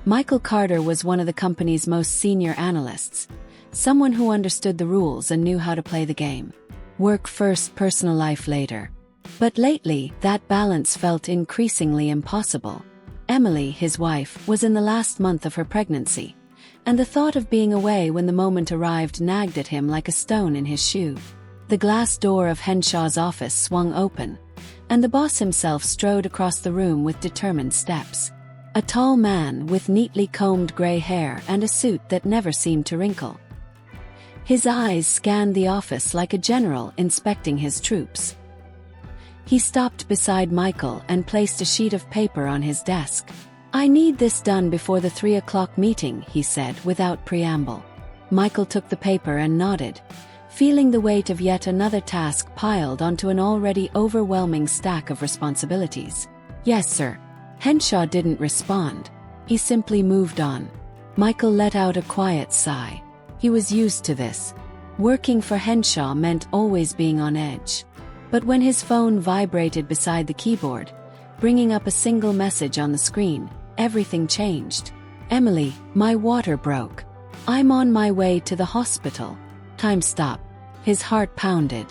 Michael Carter was one of the company's most senior analysts, someone who understood the rules and knew how to play the game. Work first, personal life later. But lately, that balance felt increasingly impossible. Emily, his wife, was in the last month of her pregnancy, and the thought of being away when the moment arrived nagged at him like a stone in his shoe. The glass door of Henshaw's office swung open, and the boss himself strode across the room with determined steps. A tall man with neatly combed gray hair and a suit that never seemed to wrinkle. His eyes scanned the office like a general inspecting his troops. He stopped beside Michael and placed a sheet of paper on his desk. "I need this done before the 3 o'clock meeting," he said without preamble. Michael took the paper and nodded, feeling the weight of yet another task piled onto an already overwhelming stack of responsibilities. "Yes, sir." Henshaw didn't respond. He simply moved on. Michael let out a quiet sigh. He was used to this. Working for Henshaw meant always being on edge. But when his phone vibrated beside the keyboard, bringing up a single message on the screen, everything changed. "Emily, my water broke. I'm on my way to the hospital." Time stopped. His heart pounded.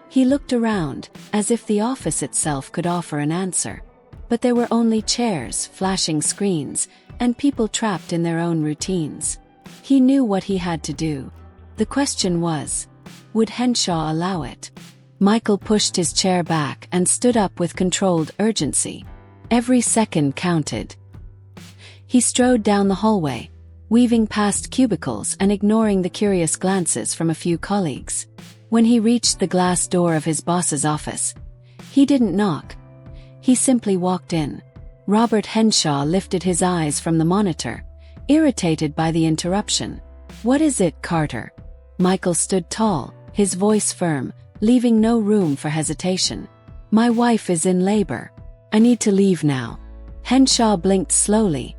He looked around, as if the office itself could offer an answer. But there were only chairs, flashing screens, and people trapped in their own routines. He knew what he had to do. The question was, would Henshaw allow it? Michael pushed his chair back and stood up with controlled urgency. Every second counted. He strode down the hallway, weaving past cubicles and ignoring the curious glances from a few colleagues. When he reached the glass door of his boss's office, he didn't knock. He simply walked in. Robert Henshaw lifted his eyes from the monitor, irritated by the interruption. "What is it, Carter?" Michael stood tall, his voice firm, leaving no room for hesitation. "My wife is in labor. I need to leave now." Henshaw blinked slowly,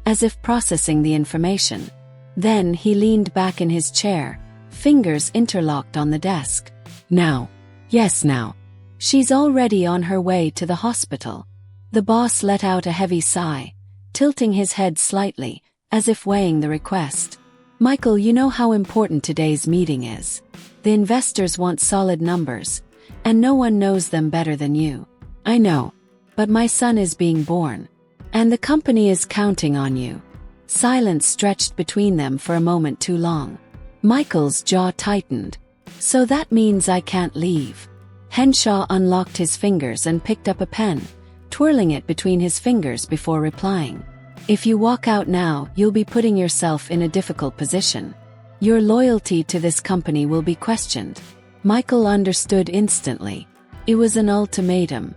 as if processing the information. Then he leaned back in his chair, fingers interlocked on the desk. "Now." "Yes, now." "She's already on her way to the hospital." The boss let out a heavy sigh, tilting his head slightly, as if weighing the request. "Michael, you know how important today's meeting is. The investors want solid numbers, and no one knows them better than you." "I know. But my son is being born. And the company is counting on you." Silence stretched between them for a moment too long. Michael's jaw tightened. "So that means I can't leave." Henshaw unlocked his fingers and picked up a pen, twirling it between his fingers before replying. "If you walk out now, you'll be putting yourself in a difficult position. Your loyalty to this company will be questioned." Michael understood instantly. It was an ultimatum.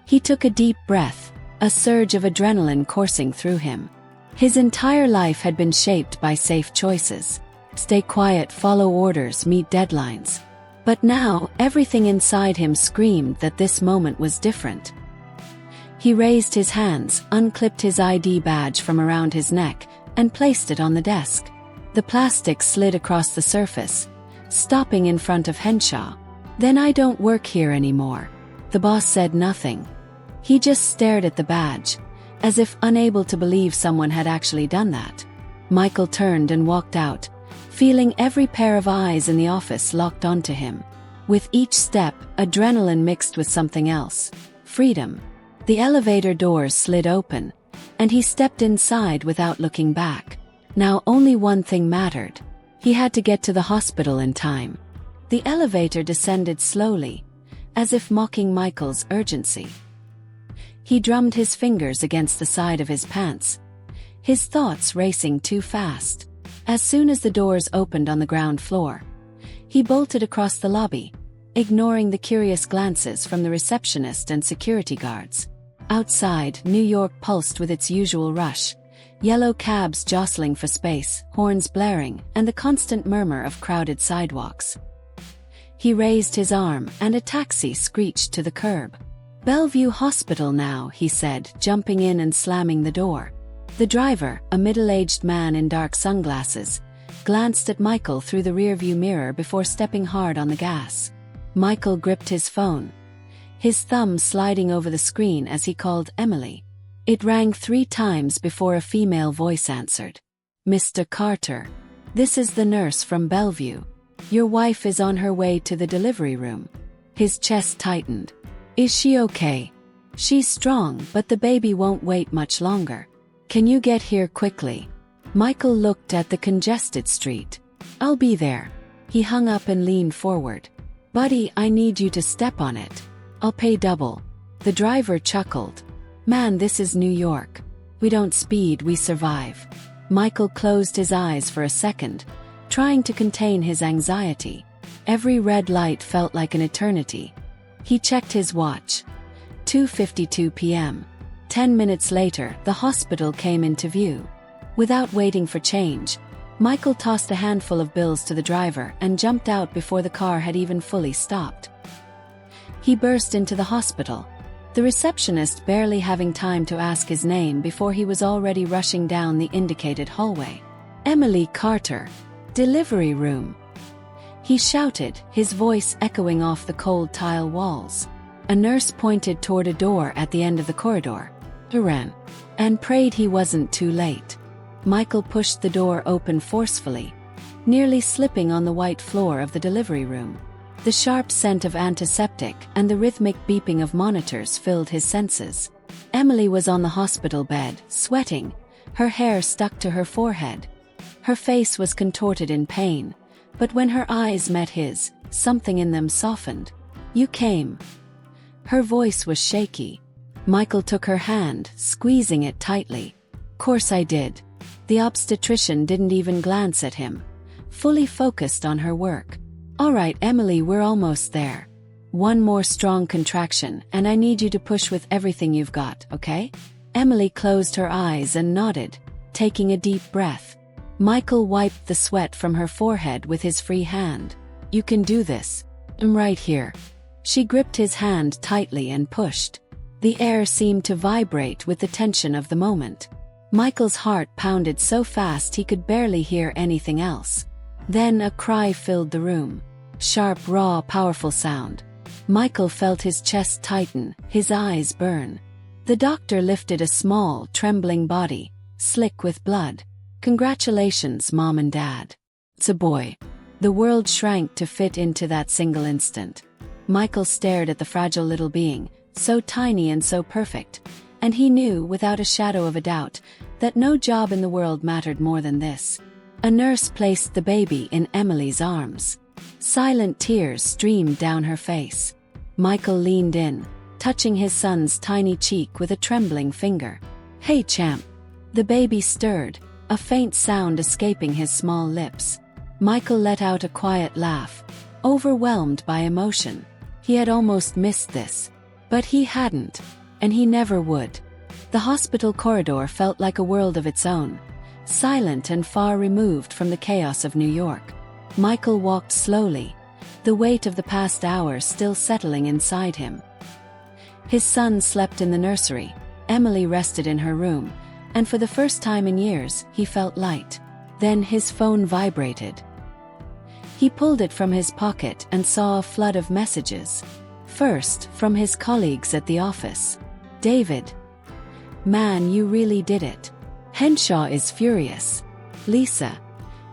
He took a deep breath, a surge of adrenaline coursing through him. His entire life had been shaped by safe choices. Stay quiet, follow orders, meet deadlines. But now, everything inside him screamed that this moment was different. He raised his hands, unclipped his ID badge from around his neck, and placed it on the desk. The plastic slid across the surface, stopping in front of Henshaw. "Then I don't work here anymore." The boss said nothing. He just stared at the badge, as if unable to believe someone had actually done that. Michael turned and walked out, feeling every pair of eyes in the office locked onto him. With each step, adrenaline mixed with something else. Freedom. The elevator doors slid open, and he stepped inside without looking back. Now only one thing mattered. He had to get to the hospital in time. The elevator descended slowly, as if mocking Michael's urgency. He drummed his fingers against the side of his pants, his thoughts racing too fast. As soon as the doors opened on the ground floor, he bolted across the lobby, ignoring the curious glances from the receptionist and security guards. Outside, New York pulsed with its usual rush, yellow cabs jostling for space, horns blaring, and the constant murmur of crowded sidewalks. He raised his arm, and a taxi screeched to the curb. "Bellevue Hospital now," he said, jumping in and slamming the door. The driver, a middle-aged man in dark sunglasses, glanced at Michael through the rearview mirror before stepping hard on the gas. Michael gripped his phone, his thumb sliding over the screen as he called Emily. It rang 3 times before a female voice answered. "Mr. Carter, this is the nurse from Bellevue. Your wife is on her way to the delivery room." His chest tightened. "Is she okay?" "She's strong, but the baby won't wait much longer. Can you get here quickly?" Michael looked at the congested street. "I'll be there." He hung up and leaned forward. "Buddy, I need you to step on it. I'll pay double." The driver chuckled. "Man, this is New York. We don't speed, we survive." Michael closed his eyes for a second, trying to contain his anxiety. Every red light felt like an eternity. He checked his watch. 2:52 p.m. 10 minutes later, the hospital came into view. Without waiting for change, Michael tossed a handful of bills to the driver and jumped out before the car had even fully stopped. He burst into the hospital, the receptionist barely having time to ask his name before he was already rushing down the indicated hallway. "Emily Carter, delivery room," he shouted, his voice echoing off the cold tile walls. A nurse pointed toward a door at the end of the corridor. He ran and prayed he wasn't too late. Michael pushed the door open forcefully, nearly slipping on the white floor of the delivery room. The sharp scent of antiseptic and the rhythmic beeping of monitors filled his senses. Emily was on the hospital bed, sweating, her hair stuck to her forehead. Her face was contorted in pain, but when her eyes met his, something in them softened. "You came." Her voice was shaky. Michael took her hand, squeezing it tightly. "Course I did." The obstetrician didn't even glance at him, fully focused on her work. "All right, Emily, we're almost there. One more strong contraction, and I need you to push with everything you've got, okay?" Emily closed her eyes and nodded, taking a deep breath. Michael wiped the sweat from her forehead with his free hand. "You can do this. I'm right here." She gripped his hand tightly and pushed. The air seemed to vibrate with the tension of the moment. Michael's heart pounded so fast he could barely hear anything else. Then a cry filled the room. Sharp, raw, powerful sound. Michael felt his chest tighten, his eyes burn. The doctor lifted a small, trembling body, slick with blood. "Congratulations, Mom and Dad. It's a boy." The world shrank to fit into that single instant. Michael stared at the fragile little being, so tiny and so perfect, and he knew, without a shadow of a doubt, that no job in the world mattered more than this. A nurse placed the baby in Emily's arms. Silent tears streamed down her face. Michael leaned in, touching his son's tiny cheek with a trembling finger. "Hey, champ." The baby stirred, a faint sound escaping his small lips. Michael let out a quiet laugh, overwhelmed by emotion. He had almost missed this. But he hadn't, and he never would. The hospital corridor felt like a world of its own, silent and far removed from the chaos of New York. Michael walked slowly, the weight of the past hours still settling inside him. His son slept in the nursery, Emily rested in her room, and for the first time in years, he felt light. Then his phone vibrated. He pulled it from his pocket and saw a flood of messages. First, from his colleagues at the office. "David. Man, you really did it. Henshaw is furious. Lisa.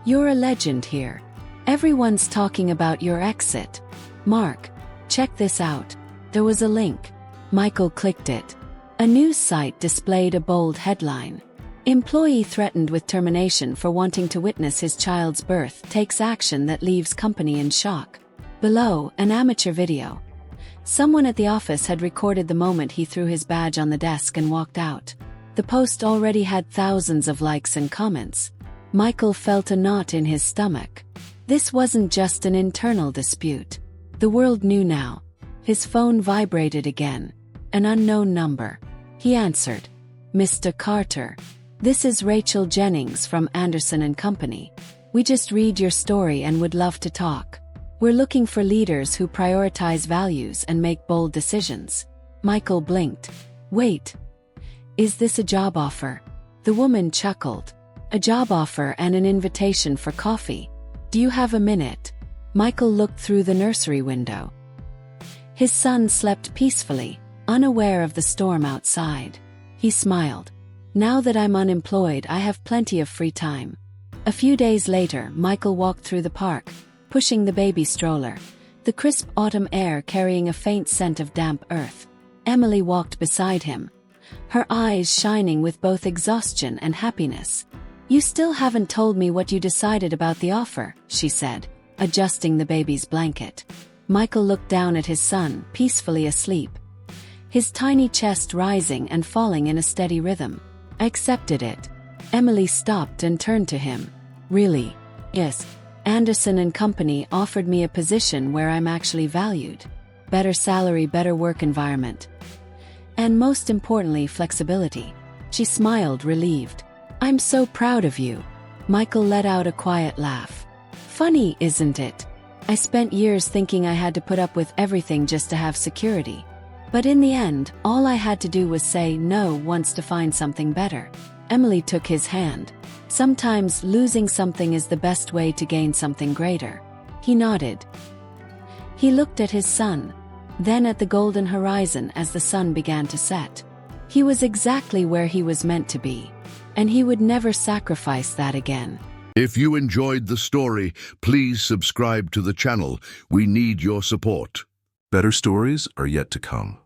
You're a legend here. Everyone's talking about your exit. Mark. Check this out." There was a link. Michael clicked it. A news site displayed a bold headline. "Employee threatened with termination for wanting to witness his child's birth takes action that leaves company in shock." Below, an amateur video. Someone at the office had recorded the moment he threw his badge on the desk and walked out. The post already had thousands of likes and comments. Michael felt a knot in his stomach. This wasn't just an internal dispute. The world knew now. His phone vibrated again. An unknown number. He answered. "Mr. Carter. This is Rachel Jennings from Anderson & Company. We just read your story and would love to talk. We're looking for leaders who prioritize values and make bold decisions." Michael blinked. "Wait. Is this a job offer?" The woman chuckled. "A job offer and an invitation for coffee. Do you have a minute?" Michael looked through the nursery window. His son slept peacefully, unaware of the storm outside. He smiled. Now that I'm unemployed, I have plenty of free time. A few days later, Michael walked through the park, pushing the baby stroller, the crisp autumn air carrying a faint scent of damp earth. Emily walked beside him, her eyes shining with both exhaustion and happiness. "You still haven't told me what you decided about the offer," she said, adjusting the baby's blanket. Michael looked down at his son, peacefully asleep, his tiny chest rising and falling in a steady rhythm. "I accepted it." Emily stopped and turned to him. "Really?" "Yes. Anderson and Company offered me a position where I'm actually valued. Better salary, better work environment. And most importantly, flexibility." She smiled, relieved. "I'm so proud of you." Michael let out a quiet laugh. "Funny, isn't it? I spent years thinking I had to put up with everything just to have security. But in the end, all I had to do was say no once to find something better." Emily took his hand. "Sometimes losing something is the best way to gain something greater." He nodded. He looked at his son, then at the golden horizon as the sun began to set. He was exactly where he was meant to be, and he would never sacrifice that again. If you enjoyed the story, please subscribe to the channel. We need your support. Better stories are yet to come.